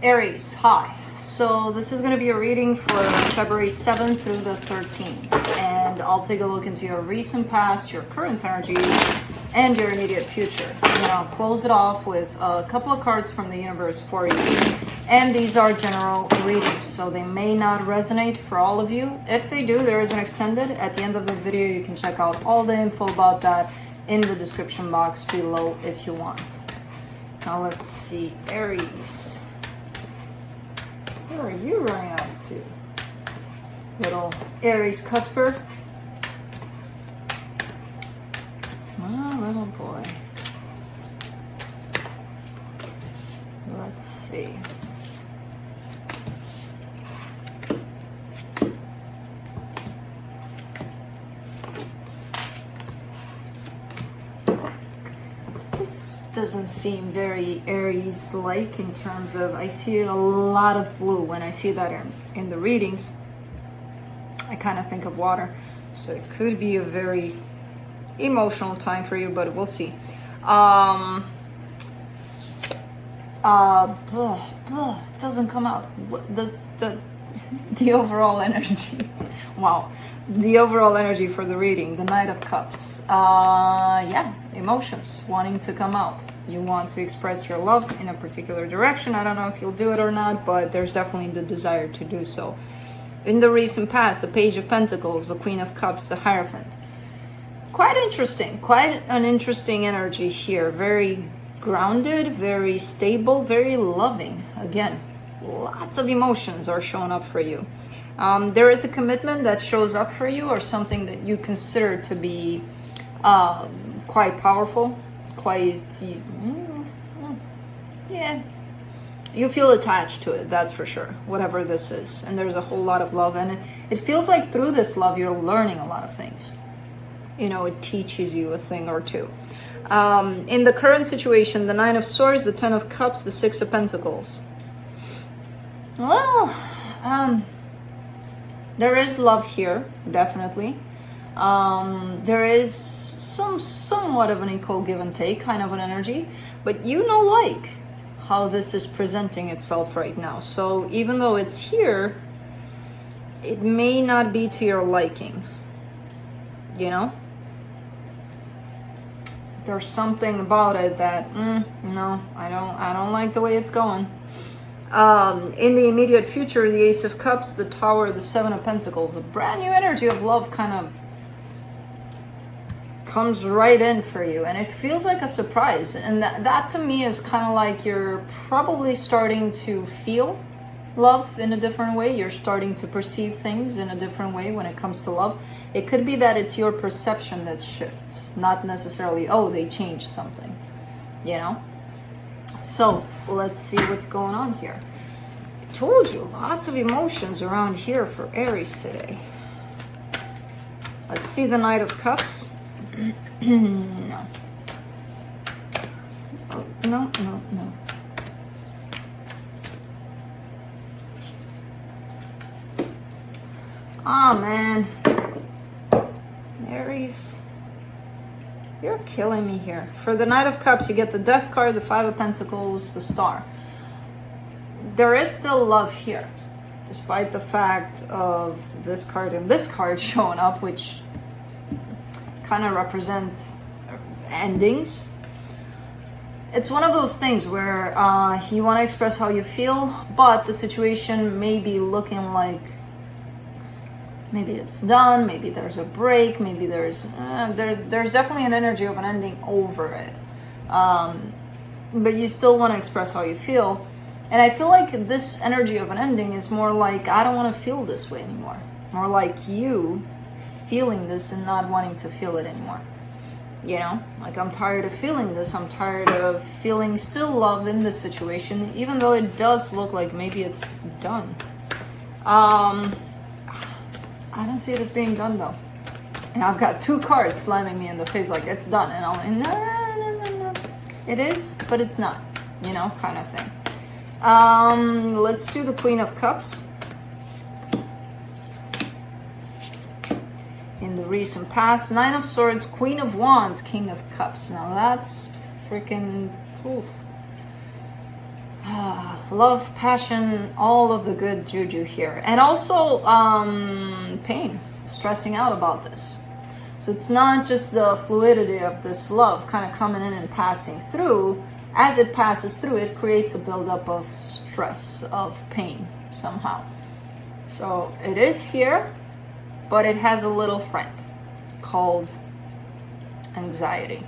Aries, hi. So this is going to be a reading for February 7th through the 13th. And I'll take a look into your recent past, your current energy, and your immediate future. And I'll close it off with a couple of cards from the universe for you. And these are general readings, so they may not resonate for all of you. If they do, there is an extended. At the end of the video, you can check out all the info about that in the description box below if you want. Now let's see, Aries. Where are you running off to? Little Aries cusper. Oh, little boy. Let's see. This doesn't seem very Aries-like in terms of, I see a lot of blue. When I see that in the readings, I kind of think of water. So it could be a very emotional time for you, but we'll see. It doesn't come out. The overall energy. Wow. The overall energy for the reading, the Knight of Cups. Yeah, emotions wanting to come out. You want to express your love in a particular direction. I don't know if you'll do it or not, but there's definitely the desire to do so. In the recent past, the Page of Pentacles, the Queen of Cups, the Hierophant. Quite interesting. Quite an interesting energy here. Very grounded, very stable, very loving. Again, lots of emotions are showing up for you. There is a commitment that shows up for you, or something that you consider to be quite powerful, quite, yeah, you feel attached to it, that's for sure, whatever this is. And there's a whole lot of love, and it feels like through this love you're learning a lot of things. You know, it teaches you a thing or two. In the current situation, the Nine of Swords, the Ten of Cups, the Six of Pentacles. Well, there is love here, definitely. There is somewhat of an equal give and take kind of an energy, but you know, like how this is presenting itself right now. So even though it's here, it may not be to your liking, you know? There's something about it that, no, I don't like the way it's going. In the immediate future, the Ace of Cups, the Tower, the Seven of Pentacles, a brand new energy of love kind of comes right in for you, and it feels like a surprise. And that to me is kind of like you're probably starting to feel love in a different way. You're starting to perceive things in a different way when it comes to love. It could be that it's your perception that shifts, not necessarily, oh, they changed something, you know? So let's see what's going on here. I told you, lots of emotions around here for Aries today. Let's see the Knight of Cups. No. Oh, no. Oh, man. Aries. You're killing me here. For the Knight of Cups, you get the Death card, the Five of Pentacles, the Star. There is still love here, despite the fact of this card and this card showing up, which kind of represent endings. It's one of those things where you want to express how you feel, but the situation may be looking like maybe it's done, maybe there's a break, maybe there's definitely an energy of an ending over it. But you still want to express how you feel. And I feel like this energy of an ending is more like, I don't want to feel this way anymore. More like you feeling this and not wanting to feel it anymore. You know, like, I'm tired of feeling this. I'm tired of feeling still love in this situation, even though it does look like maybe it's done. I don't see it as being done though. And I've got two cards slamming me in the face like it's done. And I'm like, no. It is, but it's not, you know, kind of thing. Let's do the Queen of Cups. In the recent past, Nine of Swords, Queen of Wands, King of Cups. Now that's freaking, oof. love, passion, all of the good juju here. And also pain, stressing out about this. So it's not just the fluidity of this love kind of coming in and passing through. As it passes through, it creates a buildup of stress, of pain somehow. So it is here, but it has a little friend called anxiety.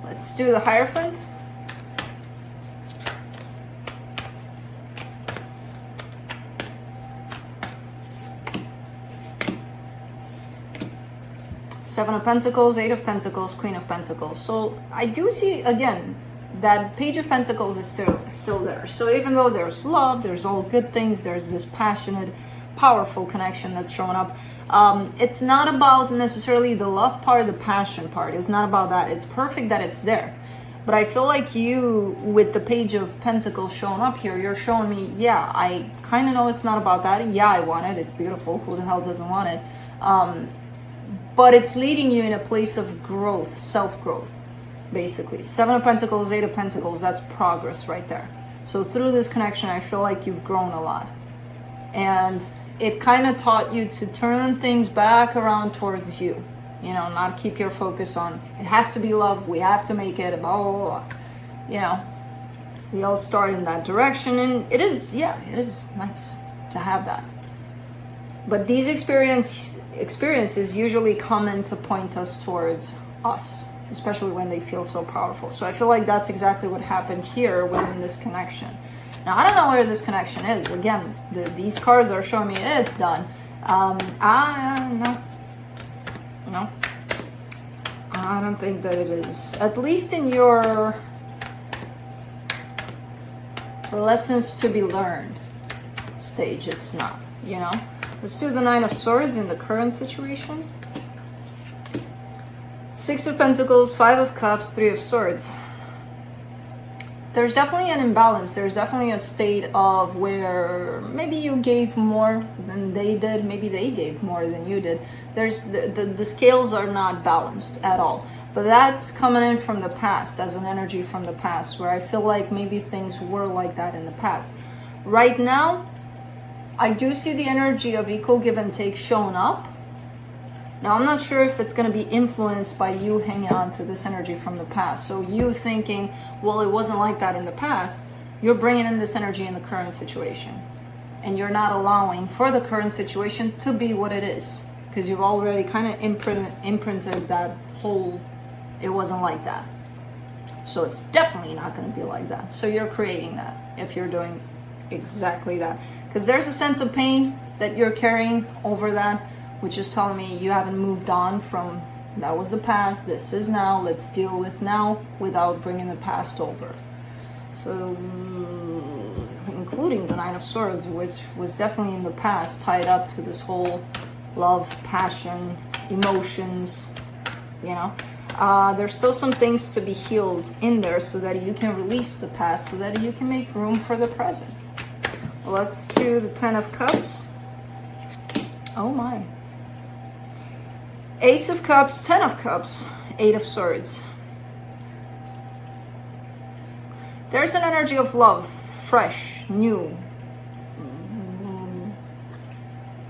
Let's do the Hierophant. Seven of Pentacles, Eight of Pentacles, Queen of Pentacles. So I do see, again, that Page of Pentacles is still there. So even though there's love, there's all good things, there's this passionate, powerful connection that's showing up. It's not about necessarily the love part, the passion part. It's not about that. It's perfect that it's there. But I feel like you, with the Page of Pentacles showing up here, you're showing me, yeah, I kind of know it's not about that. Yeah, I want it. It's beautiful. Who the hell doesn't want it? But it's leading you in a place of growth, self-growth, basically. Seven of Pentacles, Eight of Pentacles, that's progress right there. So through this connection, I feel like you've grown a lot. And it kind of taught you to turn things back around towards you. You know, not keep your focus on, it has to be love, we have to make it, blah, blah, blah. You know, we all start in that direction. And it is, yeah, it is nice to have that. But these experiences usually come in to point us towards us, especially when they feel so powerful. So I feel like that's exactly what happened here within this connection. Now, I don't know where this connection is. Again, these cards are showing me it's done. No, I don't think that it is. At least in your lessons to be learned stage, it's not, you know. Let's do the Nine of Swords in the current situation. Six of Pentacles, Five of Cups, Three of Swords. There's definitely an imbalance. There's definitely a state of where maybe you gave more than they did. Maybe they gave more than you did. There's the scales are not balanced at all. But that's coming in from the past, as an energy from the past, where I feel like maybe things were like that in the past. Right now, I do see the energy of equal give and take showing up. Now, I'm not sure if it's going to be influenced by you hanging on to this energy from the past. So you thinking, well, it wasn't like that in the past, you're bringing in this energy in the current situation. And you're not allowing for the current situation to be what it is. Because you've already kind of imprinted that whole, it wasn't like that. So it's definitely not going to be like that. So you're creating that if you're doing exactly that. Because there's a sense of pain that you're carrying over that, which is telling me you haven't moved on from that was the past, this is now, let's deal with now without bringing the past over. So, including the Nine of Swords, which was definitely in the past tied up to this whole love, passion, emotions, you know. There's still some things to be healed in there so that you can release the past, so that you can make room for the present. Let's do the Ten of Cups. Oh my. Ace of Cups, Ten of Cups, Eight of Swords. There's an energy of love, fresh, new,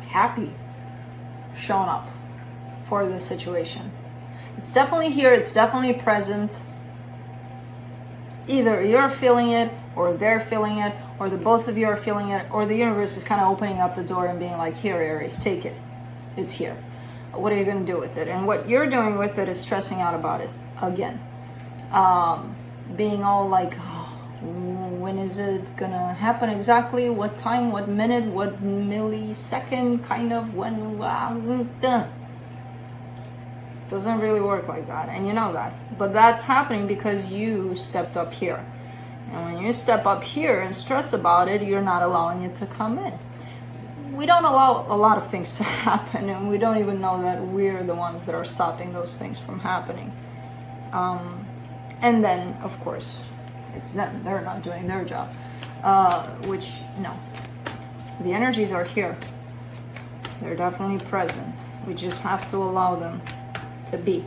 happy, showing up for this situation. It's definitely here, it's definitely present. Either you're feeling it, or they're feeling it, or the both of you are feeling it, or the universe is kind of opening up the door and being like, here, Aries, take it. It's here. What are you going to do with it? And what you're doing with it is stressing out about it again. Being all like, oh, when is it going to happen exactly? What time? What minute? What millisecond? Kind of when? Doesn't really work like that. And you know that. But that's happening because you stepped up here. And when you step up here and stress about it, you're not allowing it to come in. We don't allow a lot of things to happen, and we don't even know that we're the ones that are stopping those things from happening. And then, of course, it's them. They're not doing their job. Which, no. The energies are here. They're definitely present. We just have to allow them to be.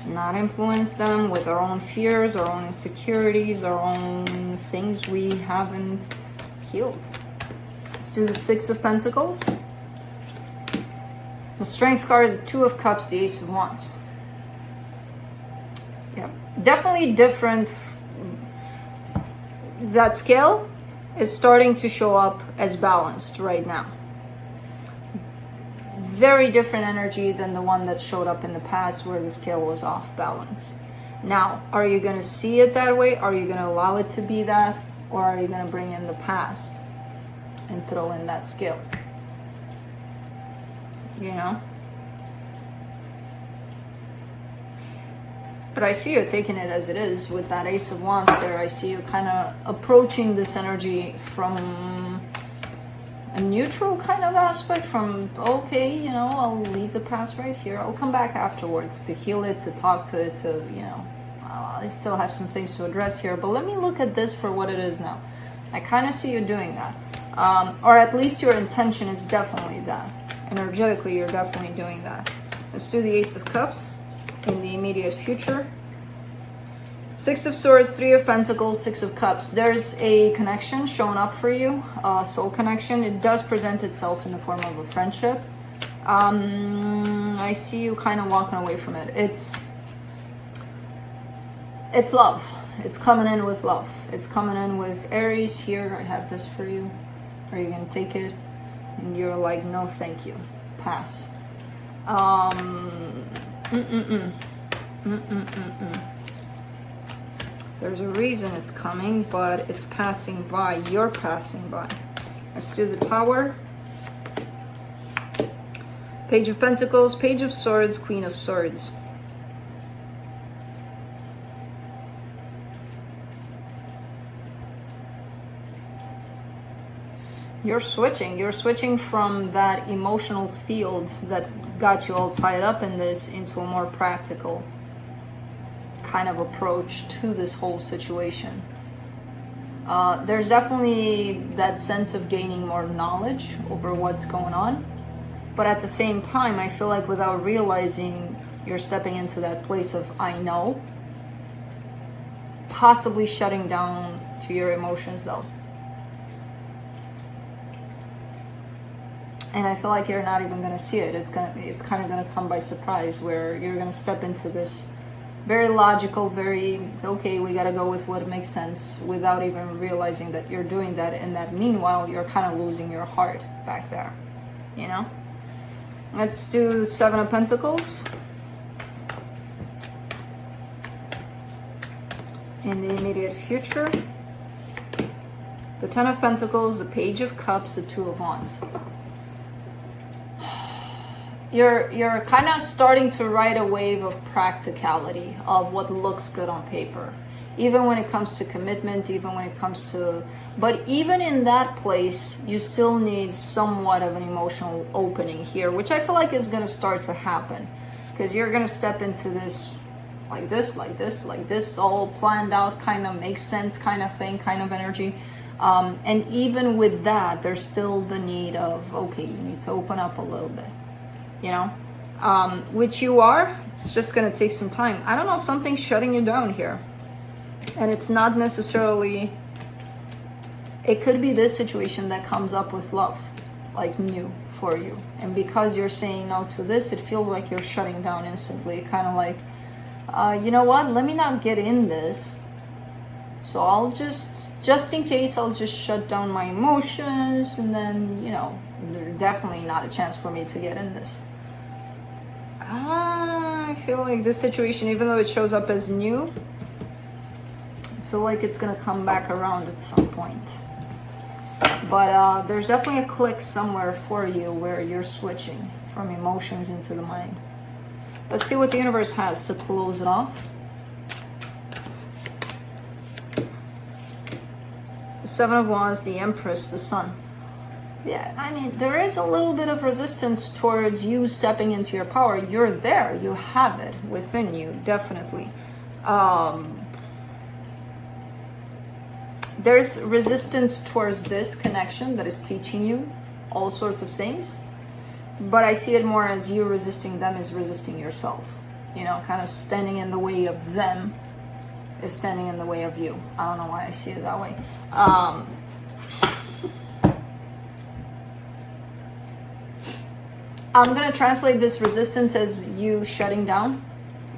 not influence them with our own fears, our own insecurities, our own things we haven't healed. Let's do the Six of Pentacles. The Strength card, the Two of Cups, the Ace of Wands. Yeah, definitely different. That scale is starting to show up as balanced right now. Very different energy than the one that showed up in the past where the scale was off balance. Now, are you going to see it that way? Are you going to allow it to be that? Or are you going to bring in the past and throw in that scale? You know? But I see you taking it as it is with that Ace of Wands there. I see you kind of approaching this energy from a neutral kind of aspect, from, okay, you know, I'll leave the past right here. I'll come back afterwards to heal it, to talk to it, to, you know, I still have some things to address here, but let me look at this for what it is now. I kind of see you doing that. Or at least your intention is definitely that. Energetically, you're definitely doing that. Let's do the Ace of Cups in the immediate future. Six of Swords, Three of Pentacles, Six of Cups. There's a connection showing up for you, a soul connection. It does present itself in the form of a friendship. I see you kind of walking away from it. It's love. It's coming in with love. It's coming in with Aries. Here, I have this for you. Are you gonna take it? And you're like, no, thank you. Pass. There's a reason it's coming, but it's passing by. You're passing by. Let's do the Tower. Page of Pentacles, Page of Swords, Queen of Swords. You're switching from that emotional field that got you all tied up in this into a more practical kind of approach to this whole situation. There's definitely that sense of gaining more knowledge over what's going on, but at the same time, I feel like without realizing, you're stepping into that place of I know, possibly shutting down to your emotions though. And I feel like you're not even gonna see it. It's kind of gonna come by surprise, where you're gonna step into this very logical, very, okay, we gotta go with what makes sense, without even realizing that you're doing that. And that meanwhile, you're kind of losing your heart back there, you know? Let's do the Seven of Pentacles. In the immediate future. The Ten of Pentacles, the Page of Cups, the Two of Wands. You're kind of starting to ride a wave of practicality of what looks good on paper, even when it comes to commitment, even when it comes to, but even in that place, you still need somewhat of an emotional opening here, which I feel like is going to start to happen, because you're going to step into this, like this, all planned out, kind of makes sense kind of thing, kind of energy. And even with that, there's still the need of, okay, you need to open up a little bit. You know, which you are. It's just going to take some time. I don't know, something's shutting you down here. And it's not necessarily, it could be this situation that comes up with love, like new for you. And because you're saying no to this, it feels like you're shutting down instantly. Kind of like, you know what, let me not get in this. So I'll just in case, I'll just shut down my emotions. And then, you know, there's definitely not a chance for me to get in this. I feel like this situation, even though it shows up as new, I feel like it's going to come back around at some point. But there's definitely a click somewhere for you where you're switching from emotions into the mind. Let's see what the universe has to close it off. The Seven of Wands, the Empress, the Sun. Yeah, I mean, there is a little bit of resistance towards you stepping into your power. You're there. You have it within you, definitely. There's resistance towards this connection that is teaching you all sorts of things. But I see it more as you resisting them is resisting yourself. you know, kind of standing in the way of them is standing in the way of you. I don't know why I see it that way. I'm gonna translate this resistance as you shutting down,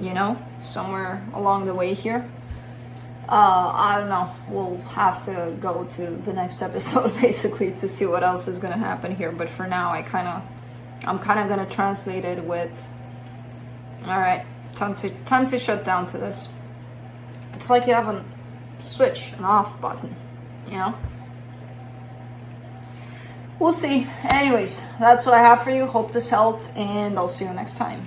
you know, somewhere along the way here. I don't know. We'll have to go to the next episode basically to see what else is gonna happen here. But for now, I'm kind of gonna translate it with, all right, time to shut down to this. It's like you have a switch, an off button, you know? We'll see. Anyways, that's what I have for you. Hope this helped, and I'll see you next time.